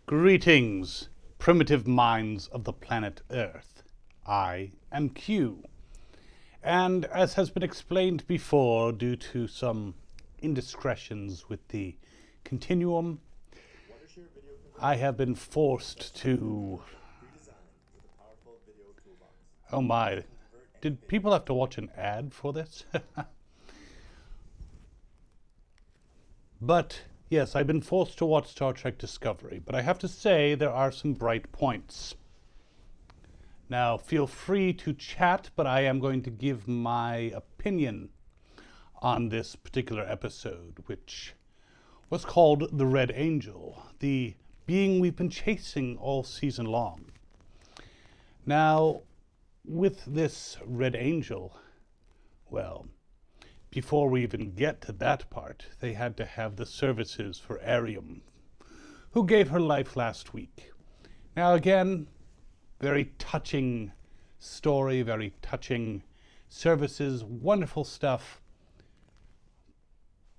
Greetings, primitive minds of the planet Earth. I am Hugh, and as has been explained before, due to some indiscretions with the continuum, I have been forced to... Oh my, did people have to watch an ad for this? But yes, I've been forced to watch Star Trek Discovery, but I have to say there are some bright points. Now, feel free to chat, but I am going to give my opinion on this particular episode, which was called The Red Angel, the being we've been chasing all season long. Now, with this Red Angel, well, before we even get to that part, they had to have the services for Arium, who gave her life last week. Now again, very touching story, very touching services, wonderful stuff.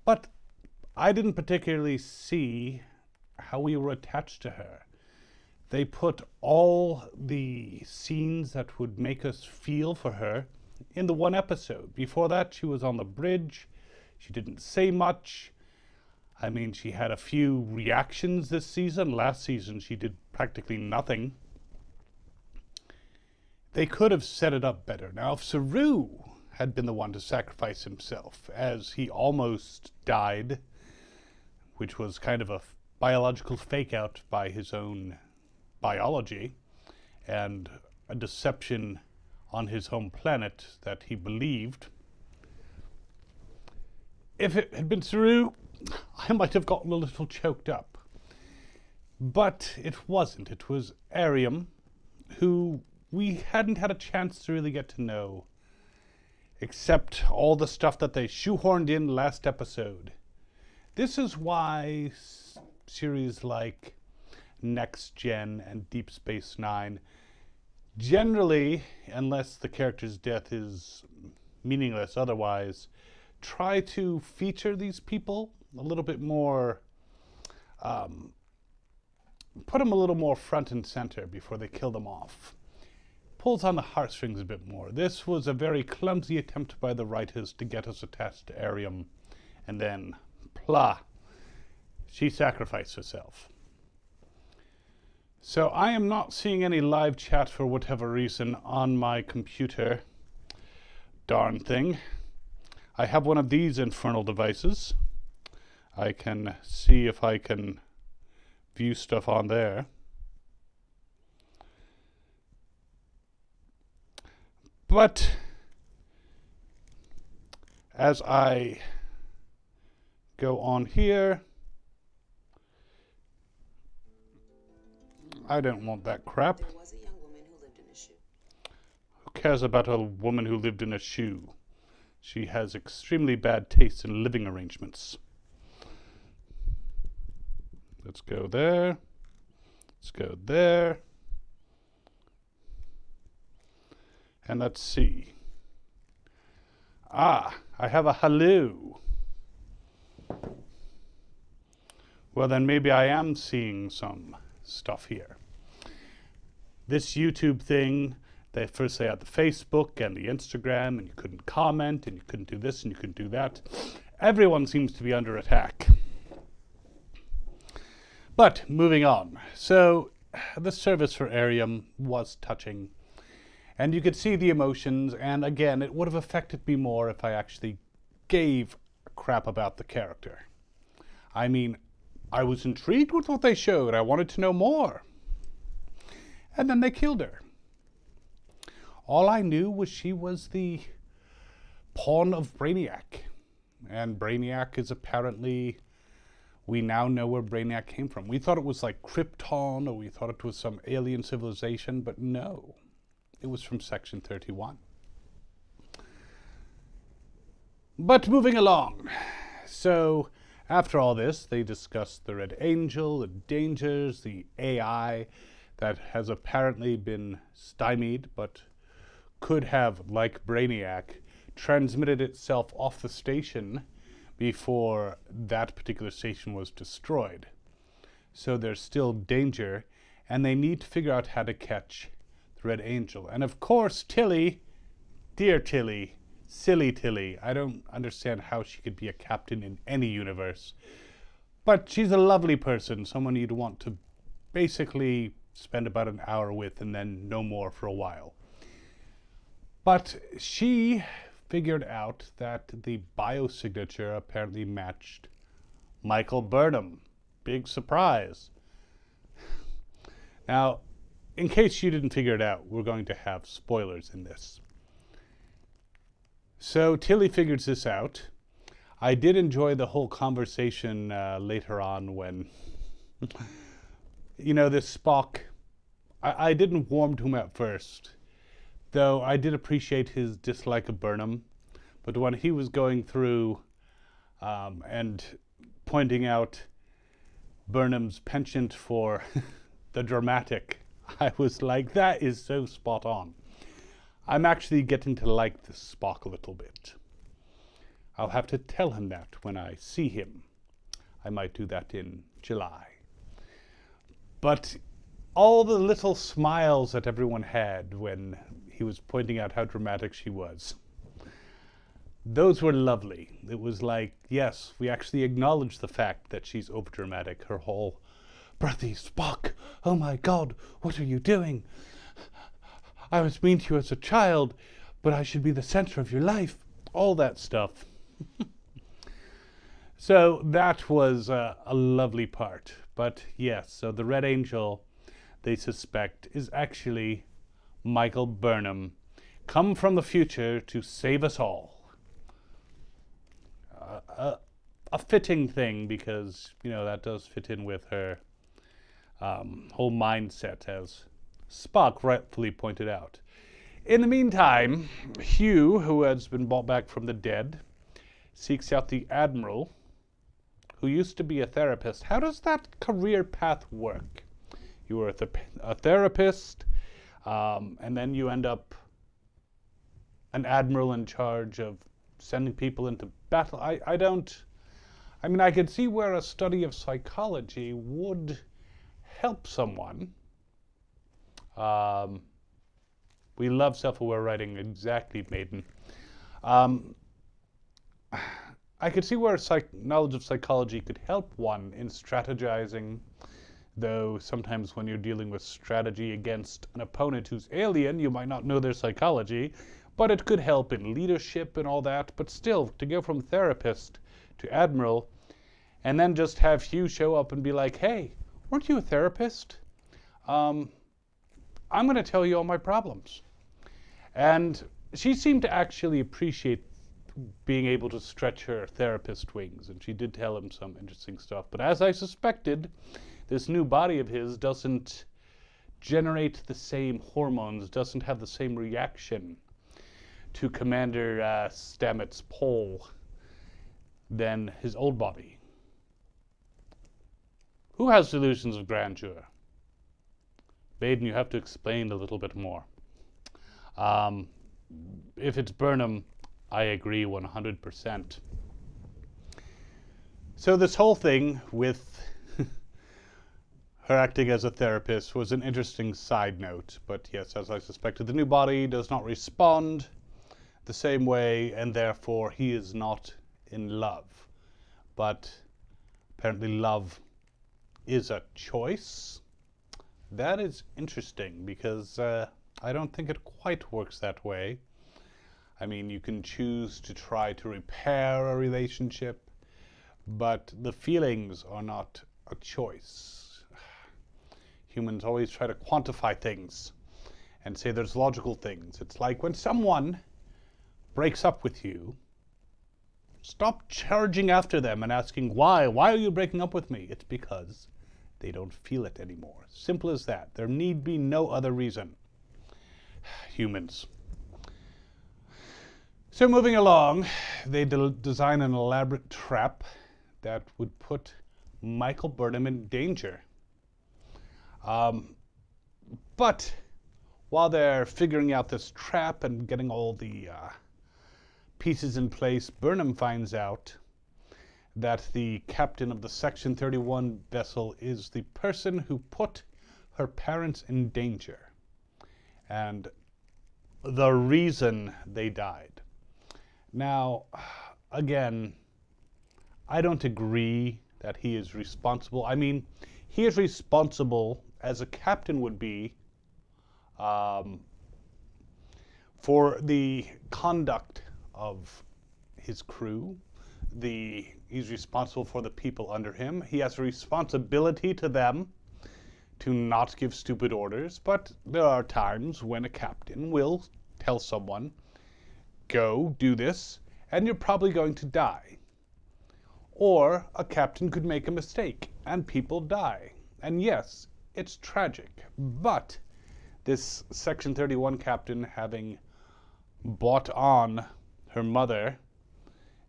But I didn't particularly see how we were attached to her. They put all the scenes that would make us feel for her in the one episode. Before that, she was on the bridge. She didn't say much. I mean, she had a few reactions this season. Last season, she did practically nothing. They could have set it up better. Now, if Saru had been the one to sacrifice himself, as he almost died, which was kind of a biological fake-out by his own biology, and a deception on his home planet that he believed. If it had been Saru, I might have gotten a little choked up. But it wasn't. It was Arium, who we hadn't had a chance to really get to know, except all the stuff that they shoehorned in last episode. This is why series like Next Gen and Deep Space Nine generally, unless the character's death is meaningless otherwise, try to feature these people a little bit more, put them a little more front and center before they kill them off. Pulls on the heartstrings a bit more. This was a very clumsy attempt by the writers to get us attached to Arium, and then, plah, she sacrificed herself. So I am not seeing any live chat for whatever reason on my computer. Darn thing. I have one of these infernal devices. I can see if I can view stuff on there. But as I go on here, I don't want that crap. There was a young woman who lived in a shoe. Who cares about a woman who lived in a shoe? She has extremely bad taste in living arrangements. Let's go there. Let's go there. And let's see. Ah, I have a hello. Well, then maybe I am seeing some stuff here. This YouTube thing, first they had the Facebook and the Instagram, and you couldn't comment, and you couldn't do this, and you couldn't do that. Everyone seems to be under attack. But moving on. So the service for Arium was touching, and you could see the emotions, and again, it would have affected me more if I actually gave a crap about the character. I mean, I was intrigued with what they showed. I wanted to know more. And then they killed her. All I knew was she was the pawn of Brainiac. And Brainiac is apparently, we now know where Brainiac came from. We thought it was like Krypton, or we thought it was some alien civilization, but no. It was from Section 31. But moving along. So, after all this, they discussed the Red Angel, the dangers, the AI that has apparently been stymied, but could have, like Brainiac, transmitted itself off the station before that particular station was destroyed. So there's still danger, and they need to figure out how to catch the Red Angel. And of course, Tilly, dear Tilly, silly Tilly, I don't understand how she could be a captain in any universe. But she's a lovely person, someone you'd want to basically spend about an hour with and then no more for a while. But she figured out that the biosignature apparently matched Michael Burnham. Big surprise. Now, in case you didn't figure it out, we're going to have spoilers in this. So Tilly figures this out. I did enjoy the whole conversation later on when, you know, this Spock, I didn't warm to him at first, though I did appreciate his dislike of Burnham. But when he was going through and pointing out Burnham's penchant for the dramatic, I was like, that is so spot on. I'm actually getting to like this Spock a little bit. I'll have to tell him that when I see him. I might do that in July. But all the little smiles that everyone had when he was pointing out how dramatic she was, those were lovely. It was like, yes, we actually acknowledge the fact that she's overdramatic. Her whole, breathy Spock, oh my God, what are you doing? I was mean to you as a child, but I should be the center of your life. All that stuff. So that was a lovely part. But yes, so the Red Angel, they suspect, is actually Michael Burnham, come from the future to save us all. A fitting thing, because, you know, that does fit in with her whole mindset, as Spock rightfully pointed out. In the meantime, Hugh, who has been brought back from the dead, seeks out the Admiral, who used to be a therapist. How does that career path work? You were a therapist, and then you end up an Admiral in charge of sending people into battle. I mean, I could see where a study of psychology would help someone. We love self-aware writing, exactly, Maiden. I could see where knowledge of psychology could help one in strategizing, though sometimes when you're dealing with strategy against an opponent who's alien, you might not know their psychology, but it could help in leadership and all that. But still, to go from therapist to Admiral, and then just have Hugh show up and be like, hey, weren't you a therapist? I'm going to tell you all my problems. And she seemed to actually appreciate being able to stretch her therapist wings, and she did tell him some interesting stuff. But as I suspected, this new body of his doesn't generate the same hormones, doesn't have the same reaction to Commander Stamets' pole than his old body. Who has delusions of grandeur? Baden, you have to explain a little bit more. If it's Burnham, I agree 100%. So this whole thing with her acting as a therapist was an interesting side note. But yes, as I suspected, the new body does not respond the same way, and therefore he is not in love. But apparently love is a choice. That is interesting, because I don't think it quite works that way. I mean, you can choose to try to repair a relationship, but the feelings are not a choice. Humans always try to quantify things and say there's logical things. It's like when someone breaks up with you, stop charging after them and asking, why? Why are you breaking up with me? It's because they don't feel it anymore. Simple as that. There need be no other reason. Humans. So moving along, they design an elaborate trap that would put Michael Burnham in danger. But while they're figuring out this trap and getting all the pieces in place, Burnham finds out that the captain of the Section 31 vessel is the person who put her parents in danger, and the reason they died. Now, again, I don't agree that he is responsible. I mean, he is responsible, as a captain would be, for the conduct of his crew. He's responsible for the people under him. He has a responsibility to them to not give stupid orders, but there are times when a captain will tell someone, go, do this, and you're probably going to die. Or a captain could make a mistake, and people die. And yes, it's tragic, but this Section 31 captain, having bought on her mother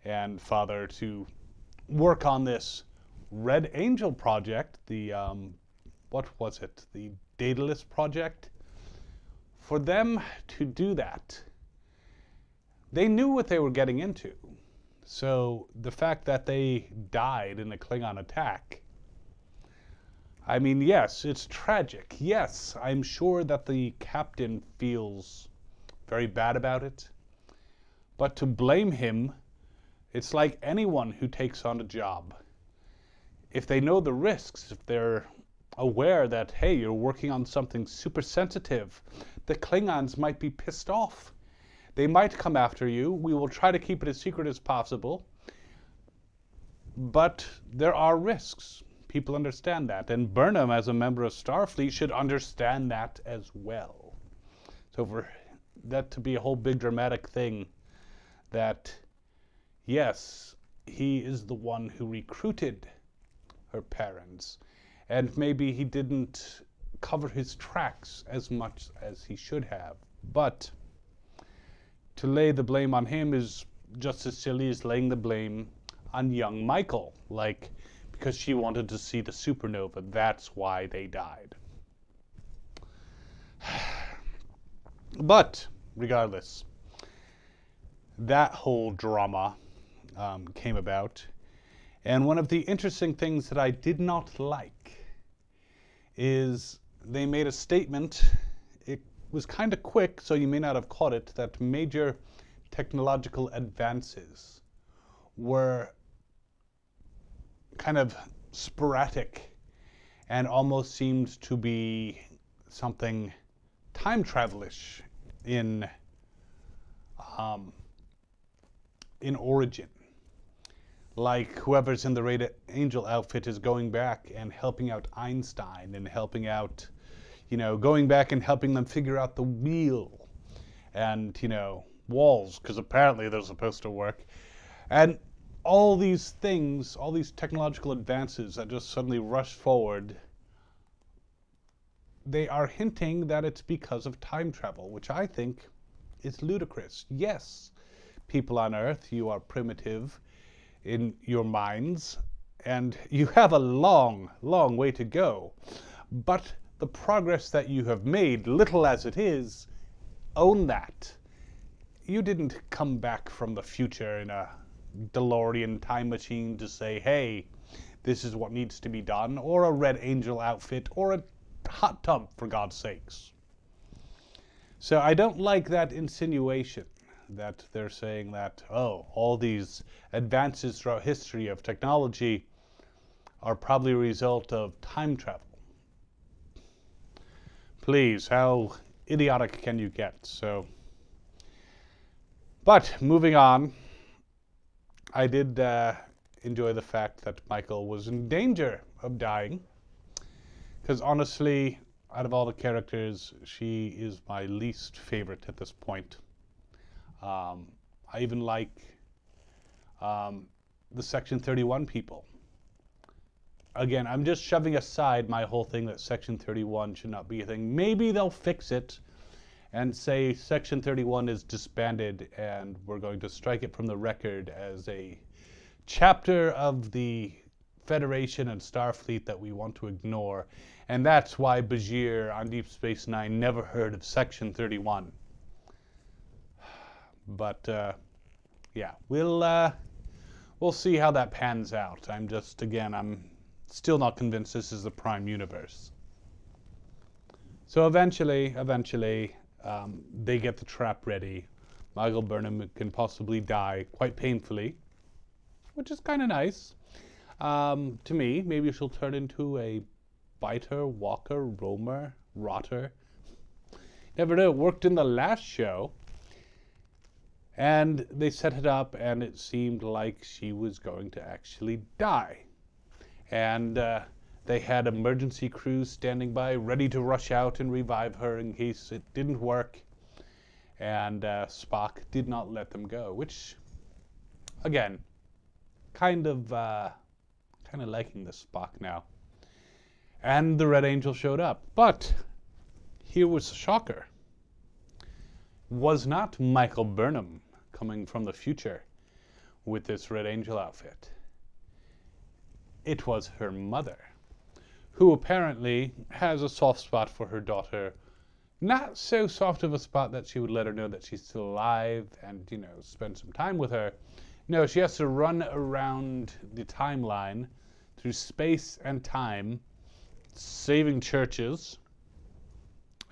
and father to work on this Red Angel project, the, what was it, the Daedalus project, for them to do that, they knew what they were getting into. So the fact that they died in a Klingon attack, I mean, yes, it's tragic. Yes, I'm sure that the captain feels very bad about it. But to blame him, it's like anyone who takes on a job. If they know the risks, if they're aware that, hey, you're working on something super sensitive, the Klingons might be pissed off. They might come after you. We will try to keep it as secret as possible. But there are risks. People understand that. And Burnham, as a member of Starfleet, should understand that as well. So for that to be a whole big dramatic thing, that, yes, he is the one who recruited her parents. And maybe he didn't cover his tracks as much as he should have. But to lay the blame on him is just as silly as laying the blame on young Michael. Like, because she wanted to see the supernova, that's why they died. But, regardless, that whole drama came about. And one of the interesting things that I did not like is they made a statement. It was kind of quick, so you may not have caught it, that major technological advances were kind of sporadic and almost seemed to be something time travelish in origin. Like whoever's in the Red Angel outfit is going back and helping out Einstein and helping out, going back and helping them figure out the wheel and, walls, because apparently they're supposed to work. And all these things, all these technological advances that just suddenly rush forward, they are hinting that it's because of time travel, which I think is ludicrous. Yes, people on Earth, you are primitive in your minds, and you have a long, long way to go. But the progress that you have made, little as it is, own that. You didn't come back from the future in a DeLorean time machine to say, hey, this is what needs to be done, or a Red Angel outfit, or a hot tub, for God's sakes. So I don't like that insinuation that they're saying that, oh, all these advances throughout history of technology are probably a result of time travel. Please, how idiotic can you get? So, but moving on, I did enjoy the fact that Michael was in danger of dying, because honestly, out of all the characters, she is my least favorite at this point. I even like the Section 31 people. Again, I'm just shoving aside my whole thing that Section 31 should not be a thing. Maybe they'll fix it and say Section 31 is disbanded and we're going to strike it from the record as a chapter of the Federation and Starfleet that we want to ignore. And that's why Bashir on Deep Space Nine never heard of Section 31. But yeah, we'll we'll see how that pans out. I'm still not convinced this is the Prime universe. So eventually, they get the trap ready. Michael Burnham can possibly die quite painfully, which is kind of nice. To me, maybe she'll turn into a biter, walker, roamer, rotter. Never know, it worked in the last show. And they set it up, and it seemed like she was going to actually die. And they had emergency crews standing by, ready to rush out and revive her in case it didn't work. And Spock did not let them go, which, again, kind of liking the Spock now. And the Red Angel showed up. But here was a shocker. Was not Michael Burnham coming from the future with this Red Angel outfit. It was her mother, who apparently has a soft spot for her daughter. Not so soft of a spot that she would let her know that she's still alive and, spend some time with her. No, she has to run around the timeline through space and time, saving churches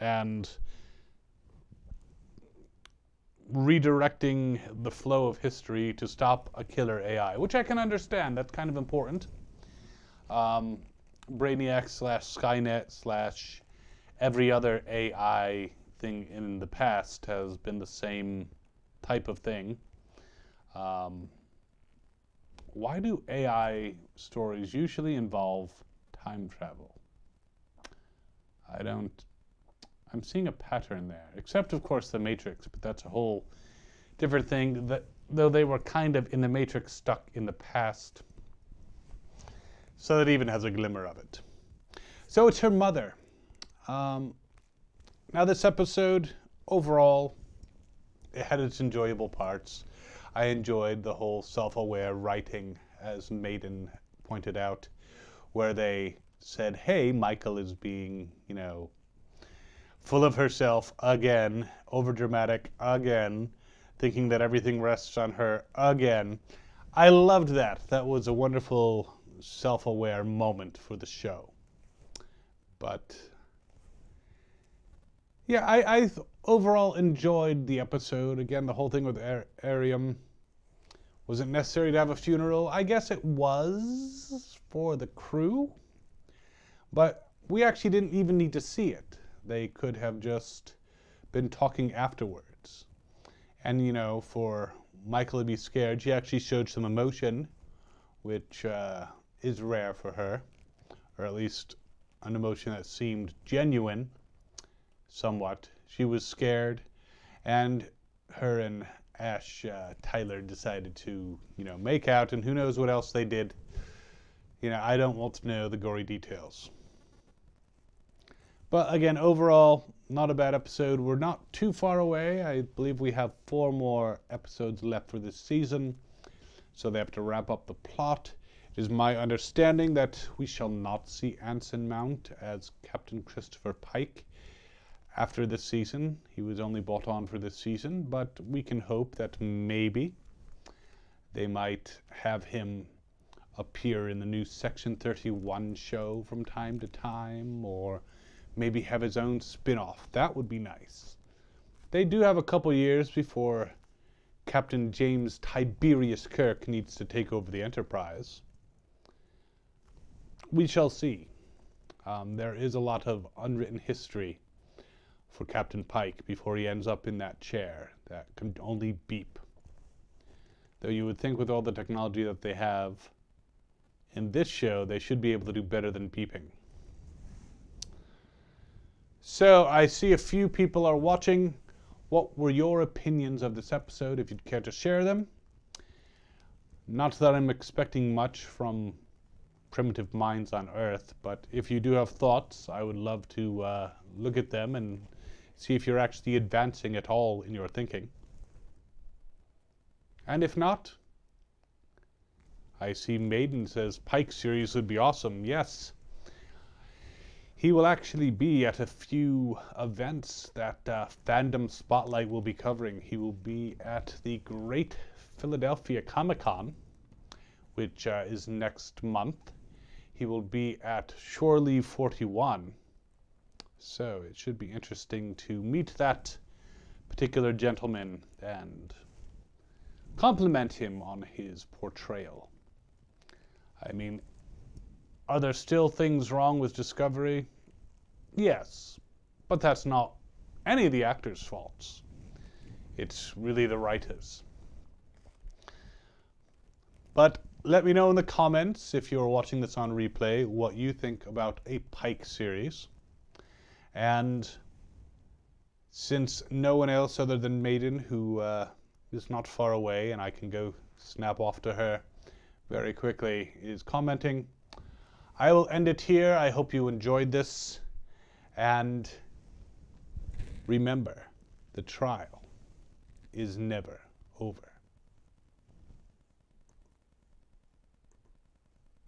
and redirecting the flow of history to stop a killer AI, which I can understand. That's kind of important. Brainiac / Skynet / every other AI thing in the past has been the same type of thing. Why do AI stories usually involve time travel? I'm seeing a pattern there, except of course the Matrix, but that's a whole different thing, though they were kind of in the Matrix stuck in the past. So it even has a glimmer of it. So it's her mother. Now this episode, overall, it had its enjoyable parts. I enjoyed the whole self-aware writing, as Maiden pointed out, where they said, hey, Michael is being, full of herself again, overdramatic again, thinking that everything rests on her again. I loved that. That was a wonderful self-aware moment for the show. But yeah, I overall enjoyed the episode. Again, the whole thing with Arium. Was it necessary to have a funeral? I guess it was for the crew. But we actually didn't even need to see it. They could have just been talking afterwards. And, for Michael to be scared, she actually showed some emotion, which is rare for her, or at least an emotion that seemed genuine, somewhat. She was scared, and her and Ash Tyler decided to, make out, and who knows what else they did. I don't want to know the gory details. But again, overall, not a bad episode. We're not too far away. I believe we have 4 more episodes left for this season, so they have to wrap up the plot. It is my understanding that we shall not see Anson Mount as Captain Christopher Pike after this season. He was only brought on for this season, but we can hope that maybe they might have him appear in the new Section 31 show from time to time, or maybe have his own spin-off. That would be nice. They do have a couple years before Captain James Tiberius Kirk needs to take over the Enterprise. We shall see. There is a lot of unwritten history for Captain Pike before he ends up in that chair that can only beep. Though you would think with all the technology that they have in this show, they should be able to do better than beeping. So I see a few people are watching. What were your opinions of this episode, if you'd care to share them? Not that I'm expecting much from primitive minds on Earth, but if you do have thoughts, I would love to look at them and see if you're actually advancing at all in your thinking. And if not, I see Maiden says Pike series would be awesome. Yes. He will actually be at a few events that Fandom Spotlite will be covering. He will be at the Great Philadelphia Comic-Con which is next month. He will be at Shore Leave 41. So it should be interesting to meet that particular gentleman and compliment him on his portrayal. I mean, are there still things wrong with Discovery? Yes, but that's not any of the actors' faults. It's really the writers. But let me know in the comments, if you're watching this on replay, what you think about a Pike series. And since no one else other than Maiden, who is not far away, and I can go snap off to her very quickly, is commenting, I will end it here. I hope you enjoyed this. And remember, the trial is never over.